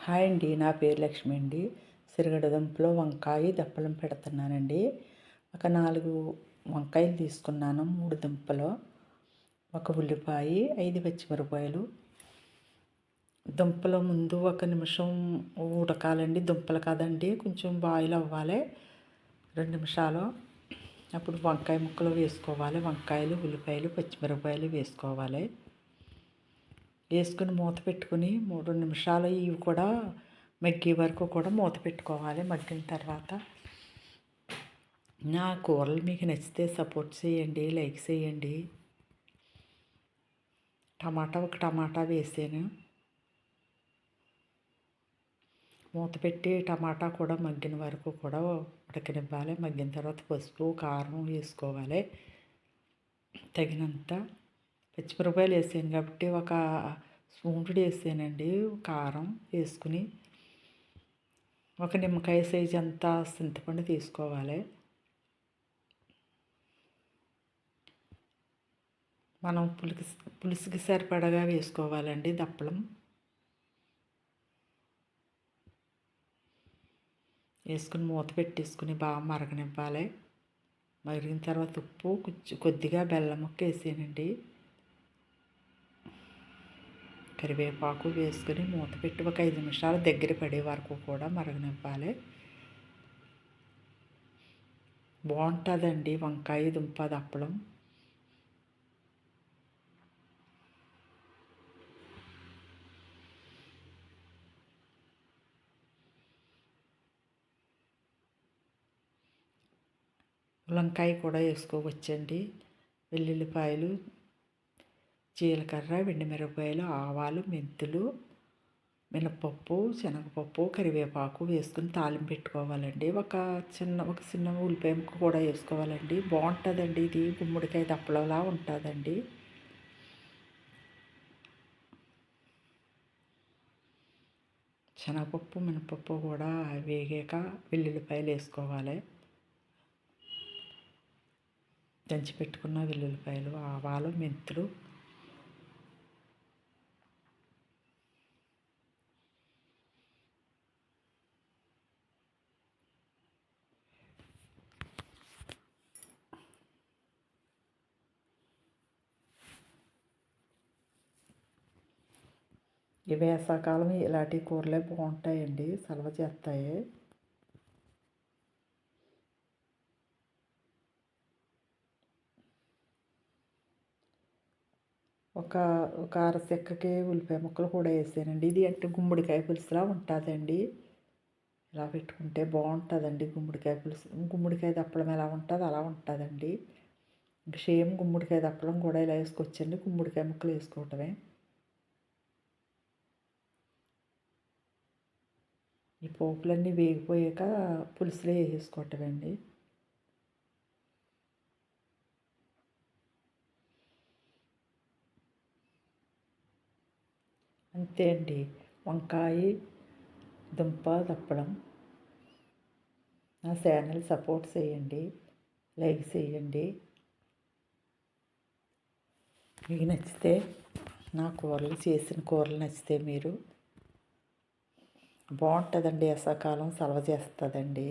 Hi అండి, నా పేరు లక్ష్మి అండి. సిరగడదుంపలో వంకాయ దప్పలం పెడుతున్నానండి. ఒక 4 వంకాయలు తీసుకున్నాను, 3 దుంపలు, ఒక ఉల్లిపాయ, 5 పచ్చిమిరపకాయలు. దుంపలు ముందు 1 నిమిషం ఉడకాలండి. దుంపలు కదండి, కొంచెం బాయిల్ అవ్వాలి 2 నిమిషాలు. అప్పుడు వంకాయ ముక్కలు వేసుకోవాలి. వంకాయలు, ఉల్లిపాయలు, పచ్చిమిరపకాయలు వేసుకోవాలి. వేసుకుని మూత పెట్టుకుని 3 నిమిషాలు ఇవి కూడా మగ్గే వరకు కూడా మూత పెట్టుకోవాలి. మగ్గిన తర్వాత నా కూరలు మీకు నచ్చితే సపోర్ట్ చేయండి, లైక్ చేయండి. ఒక టమాటా వేసాను. మూత పెట్టి టమాటా కూడా మగ్గిన వరకు కూడా ఉడకనివ్వాలి. మగ్గిన తర్వాత పసుపు, కారం వేసుకోవాలి తగినంత. పచ్చిమిరపకాయలు వేసాను కాబట్టి ఒక స్పూన్ వేసానండి. కారం వేసుకుని ఒక నిమ్మకాయ సైజు అంతా చింతపండు తీసుకోవాలి. మనం పులుసుకి సరిపడగా వేసుకోవాలండి దప్పలం. వేసుకుని మూత పెట్టేసుకుని బాగా మరగనివ్వాలి. మరిగిన తర్వాత ఉప్పు, కొద్దిగా బెల్లం ముక్క వేసానండి. కరివేపాకు వేసుకుని మూత పెట్టి ఒక 5 నిమిషాలు దగ్గర పడే వరకు కూడా మరగనివ్వాలి. బాగుంటుందండి వంకాయ దుంప దప్పలం. వంకాయ కూడా వేసుకోవచ్చండి. వెల్లుల్లిపాయలు, జీలకర్ర, ఎండుమిరపకాయలు, ఆవాలు, మెంతులు, మినపప్పు, శనగపప్పు, కరివేపాకు వేసుకుని తాలింపు పెట్టుకోవాలండి. ఒక చిన్న ఉల్లిపాయ ముక్క కూడా వేసుకోవాలండి. బాగుంటుందండి ఇది. గుమ్మడికాయ దప్పలంలా ఉంటుందండి. శనగపప్పు, మినపప్పు కూడా వేగాక వెల్లుల్లిపాయలు వేసుకోవాలి. దంచి పెట్టుకున్న వెల్లుల్లిపాయలు, ఆవాలు, మెంతులు, ఈ వేసవకాలం ఇలాంటి కూరలే బాగుంటాయండి, సలవ చేస్తాయి. ఒక అరచెక్కకి ఉల్లిపాయ ముక్కలు కూడా వేసానండి. ఇది అంటే గుమ్మడికాయ పులుసులా ఉంటుందండి. ఇలా పెట్టుకుంటే బాగుంటుందండి గుమ్మడికాయ పులుసు. గుమ్మడికాయ దప్పడం ఎలా ఉంటుందో అలా ఉంటుందండి. ఇంక సేమ్ గుమ్మడికాయ దప్పడం కూడా ఇలా వేసుకోవచ్చండి. గుమ్మడికాయ ముక్కలు వేసుకోవటమే. ఈ పోపులన్నీ వేగిపోయాక పులుసులో వేసుకోవటమండి. అంతే అండి, వంకాయ దుంప దప్పడం. నా ఛానల్ సపోర్ట్ చేయండి, లైక్ చేయండి. మీకు నచ్చితే నా కూరలు, చేసిన కూరలు నచ్చితే మీరు బాగుంటుందండి. వేసవకాలం సలవ చేస్తుందండి.